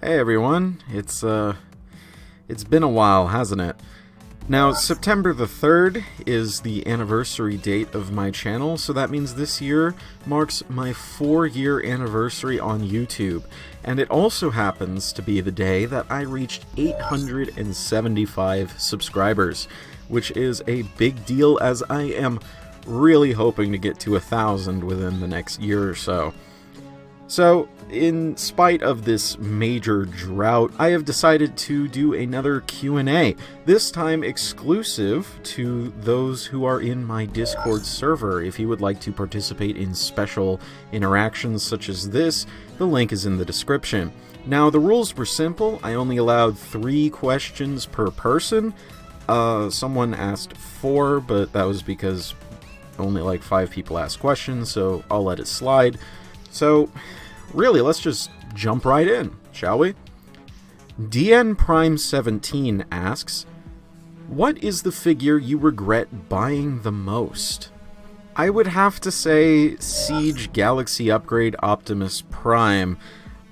Hey everyone, it's been a while, hasn't it? Now, September the 3rd is the anniversary date of my channel, so that means this year marks my 4-year anniversary on YouTube, and it also happens to be the day that I reached 875 subscribers, which is a big deal as I am really hoping to get to 1,000 within the next year or so. So, in spite of this major drought, I have decided to do another Q&A, this time exclusive to those who are in my Discord server. If you would like to participate in special interactions such as this, the link is in the description. Now, the rules were simple. I only allowed 3 questions per person. Someone asked 4, but that was because only like 5 people asked questions, so I'll let it slide. So, really, let's just jump right in, shall we? DN Prime 17 asks, what is the figure you regret buying the most? I would have to say Siege Galaxy Upgrade Optimus Prime.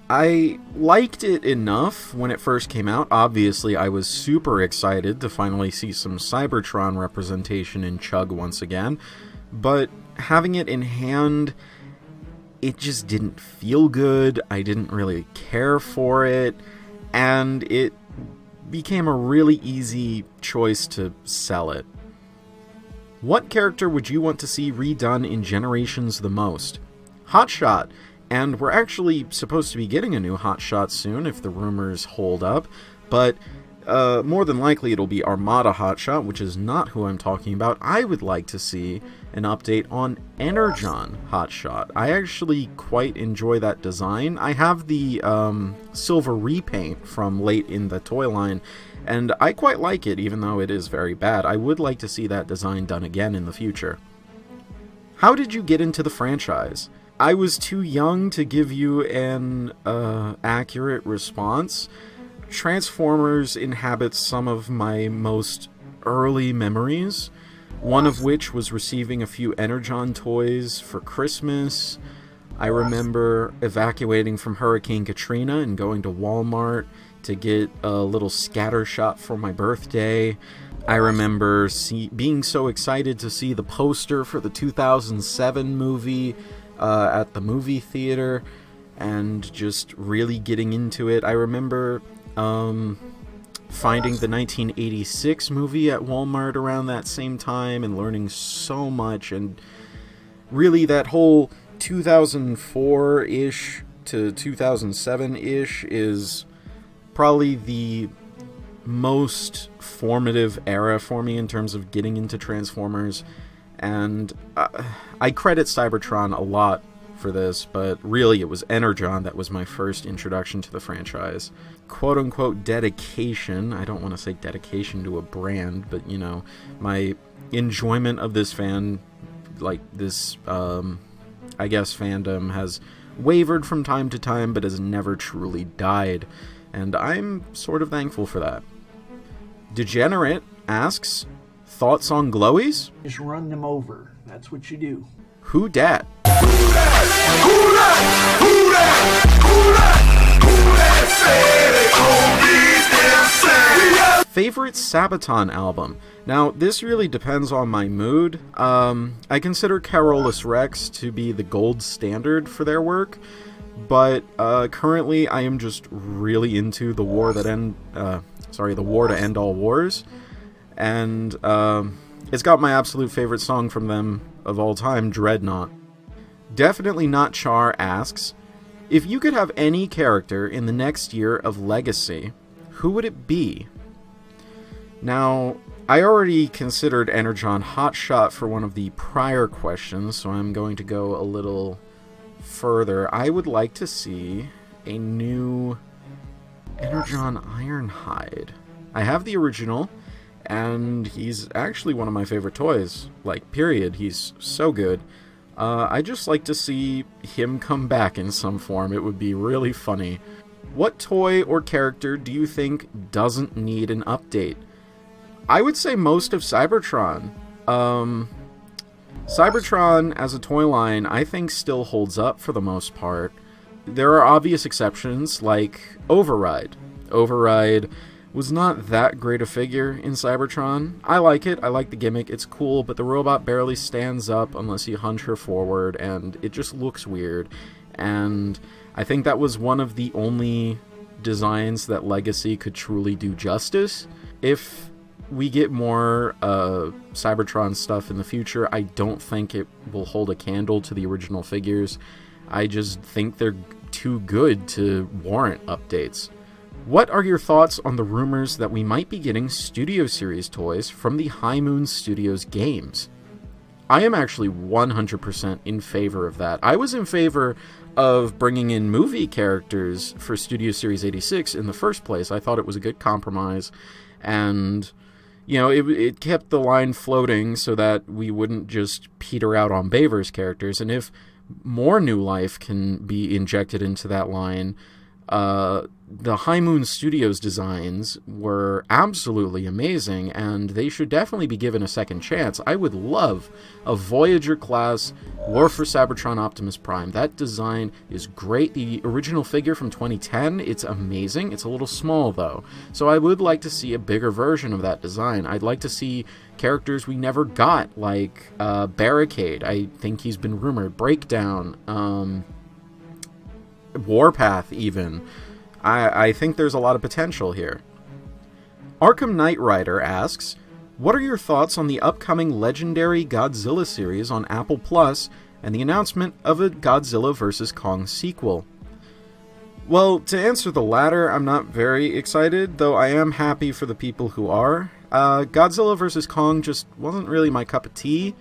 I liked it enough when it first came out. Obviously, I was super excited to finally see some Cybertron representation in Chug once again, but having it in hand, it just didn't feel good. I didn't really care for it, and it became a really easy choice to sell it. What character would you want to see redone in Generations the most? Hotshot, and we're actually supposed to be getting a new Hotshot soon if the rumors hold up, but more than likely it'll be Armada Hotshot, which is not who I'm talking about. I would like to see an update on Energon Hotshot. I actually quite enjoy that design. I have the silver repaint from late in the toy line, and I quite like it, even though it is very bad. I would like to see that design done again in the future. How did you get into the franchise? I was too young to give you an accurate response. Transformers inhabits some of my most early memories, one of which was receiving a few Energon toys for Christmas. I remember evacuating from Hurricane Katrina and going to Walmart to get a little scatter shot for my birthday. I remember being so excited to see the poster for the 2007 movie at the movie theater and just really getting into it. I remember finding the 1986 movie at Walmart around that same time and learning so much, and really that whole 2004-ish to 2007-ish is probably the most formative era for me in terms of getting into Transformers, and I credit Cybertron a lot for this, but really it was Energon that was my first introduction to the franchise. Quote-unquote dedication, I don't want to say dedication to a brand, but, you know, my enjoyment of this I guess, fandom has wavered from time to time, but has never truly died, and I'm sort of thankful for that. Degenerate asks, thoughts on glowies? Just run them over. That's what you do. Who dat? Favorite Sabaton album? Now, this really depends on my mood. I consider Carolus Rex to be the gold standard for their work, but currently I am just really into the War to End All Wars, and it's got my absolute favorite song from them of all time, Dreadnought. Definitely Not Char asks, if you could have any character in the next year of Legacy, who would it be? Now, I already considered Energon Hotshot for one of the prior questions, so I'm going to go a little further. I would like to see a new Energon Ironhide. I have the original, and he's actually one of my favorite toys. Like, period. He's so good. I'd just like to see him come back in some form. It would be really funny. What toy or character do you think doesn't need an update? I would say most of Cybertron. Cybertron as a toy line, I think, still holds up for the most part. there are obvious exceptions, like Override. Override was not that great a figure in Cybertron. I like it, I like the gimmick, it's cool, but the robot barely stands up unless you hunch her forward, and it just looks weird. And I think that was one of the only designs that Legacy could truly do justice. If we get more Cybertron stuff in the future, I don't think it will hold a candle to the original figures. I just think they're too good to warrant updates. What are your thoughts on the rumors that we might be getting Studio Series toys from the High Moon Studios games? I am actually 100% in favor of that. I was in favor of bringing in movie characters for Studio Series 86 in the first place. I thought it was a good compromise, and you know, it kept the line floating so that we wouldn't just peter out on Baver's characters. And if more new life can be injected into that line, the High Moon Studios designs were absolutely amazing, and they should definitely be given a second chance. I would love a Voyager-class War for Cybertron Optimus Prime. That design is great. The original figure from 2010, it's amazing. It's a little small, though. So I would like to see a bigger version of that design. I'd like to see characters we never got, like Barricade. I think he's been rumored. Breakdown. Warpath, even. I think there's a lot of potential here. Arkham Knight Rider asks, what are your thoughts on the upcoming Legendary Godzilla series on Apple Plus and the announcement of a Godzilla vs. Kong sequel? Well, to answer the latter, I'm not very excited, though I am happy for the people who are. Godzilla vs. Kong just wasn't really my cup of tea.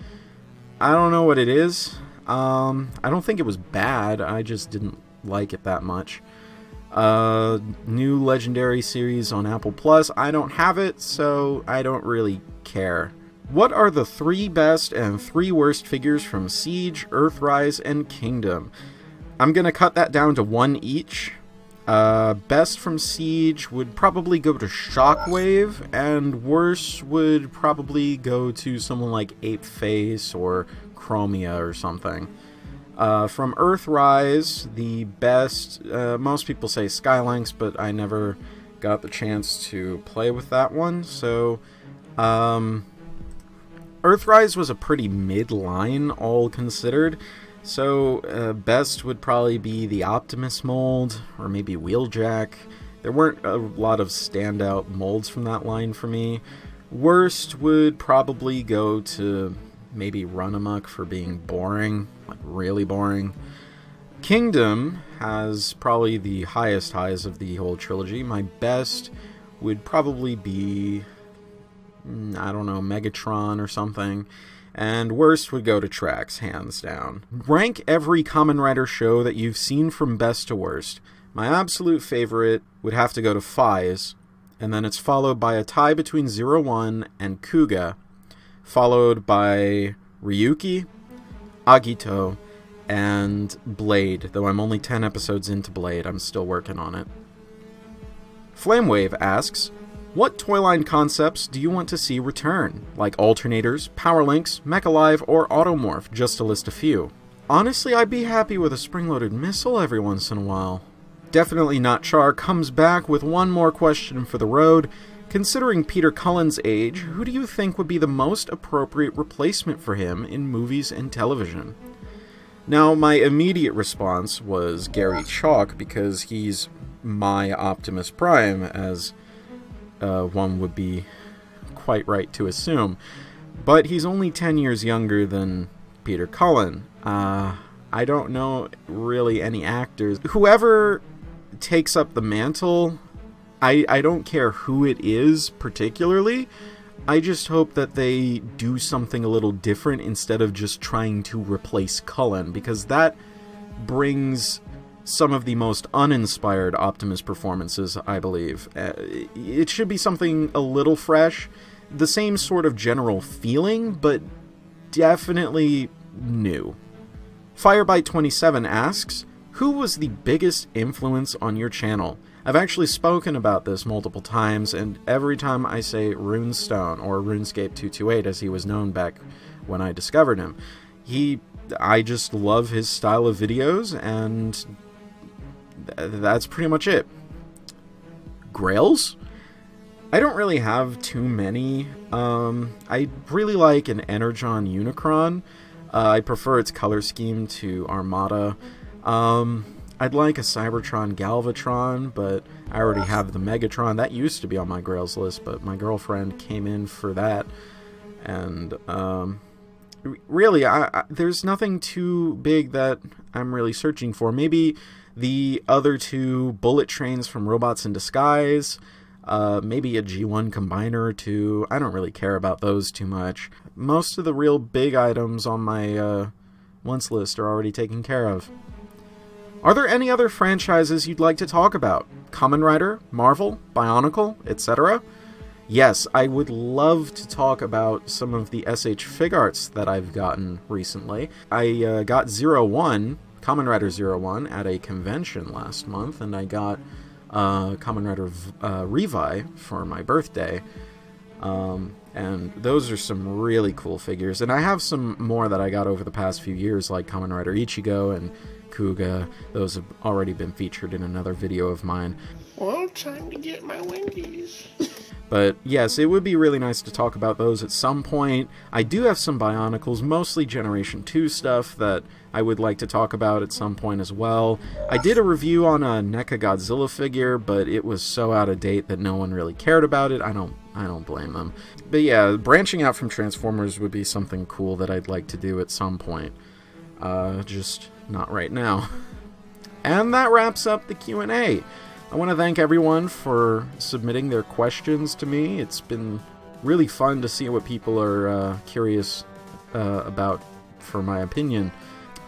I don't know what it is. I don't think it was bad, I just didn't like it that much. New Legendary series on Apple Plus. I don't have it, so I don't really care. What are the 3 best and 3 worst figures from Siege, Earthrise, and Kingdom? I'm gonna cut that down to 1 each. Best from Siege would probably go to Shockwave, and worst would probably go to someone like Ape Face or Chromia or something. From Earthrise, the best, most people say Skylynx, but I never got the chance to play with that one, so Earthrise was a pretty mid-line, all considered, so best would probably be the Optimus mold, or maybe Wheeljack. There weren't a lot of standout molds from that line for me. Worst would probably go to maybe Runamuck for being boring, like really boring. Kingdom has probably the highest highs of the whole trilogy. My best would probably be, I don't know, Megatron or something. And worst would go to Trax, hands down. Rank every Kamen Rider show that you've seen from best to worst. My absolute favorite would have to go to Fies, and then it's followed by a tie between 01 and Kuga, followed by Ryuki, Agito, and Blade, though I'm only 10 episodes into Blade, I'm still working on it. Flamewave asks, what toyline concepts do you want to see return, like alternators, power links, Mechalive, or Automorph, just to list a few? Honestly, I'd be happy with a spring-loaded missile every once in a while. Definitely Not Char comes back with one more question for the road. Considering Peter Cullen's age, who do you think would be the most appropriate replacement for him in movies and television? Now, my immediate response was Gary Chalk, because he's my Optimus Prime, as one would be quite right to assume. But he's only 10 years younger than Peter Cullen. I don't know really any actors. Whoever takes up the mantle, I don't care who it is particularly. I just hope that they do something a little different instead of just trying to replace Cullen, because that brings some of the most uninspired Optimus performances, I believe. It should be something a little fresh, the same sort of general feeling, but definitely new. Firebite27 asks, who was the biggest influence on your channel? I've actually spoken about this multiple times, and every time I say Runestone, or RuneScape 228 as he was known back when I discovered him, I just love his style of videos, and that's pretty much it. Grails? I don't really have too many. I really like an Energon Unicron. I prefer its color scheme to Armada. I'd like a Cybertron Galvatron, but I already have the Megatron. That used to be on my Grails list, but my girlfriend came in for that. And really, there's nothing too big that I'm really searching for. Maybe the other two bullet trains from Robots in Disguise. Maybe a G1 combiner or two. I don't really care about those too much. Most of the real big items on my wants list are already taken care of. Are there any other franchises you'd like to talk about? Kamen Rider, Marvel, Bionicle, etc.? Yes, I would love to talk about some of the SH Figarts that I've gotten recently. I got 01, Kamen Rider 01, at a convention last month, and I got Kamen Rider Revi for my birthday. And those are some really cool figures. And I have some more that I got over the past few years, like Kamen Rider Ichigo and Kuga. Those have already been featured in another video of mine. Well, time to get my Wendy's. But yes, it would be really nice to talk about those at some point. I do have some Bionicles, mostly Generation 2 stuff, that I would like to talk about at some point as well. I did a review on a NECA Godzilla figure, but it was so out of date that no one really cared about it. I don't blame them. But yeah, branching out from Transformers would be something cool that I'd like to do at some point. Just not right now. And that wraps up the Q&A. I want to thank everyone for submitting their questions to me. It's been really fun to see what people are curious about for my opinion.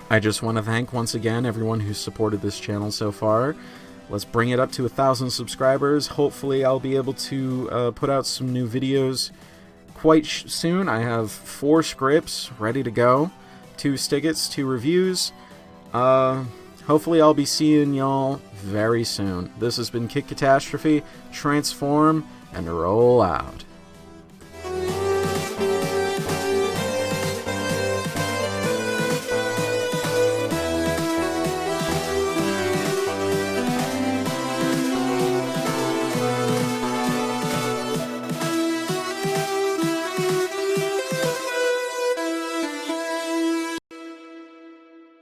I just want to thank once again everyone who's supported this channel so far. Let's bring it up to 1,000 subscribers. Hopefully I'll be able to put out some new videos quite soon. I have 4 scripts ready to go, 2 stickets, 2 reviews. Hopefully I'll be seeing y'all very soon. This has been Katastrophe. Transform and roll out.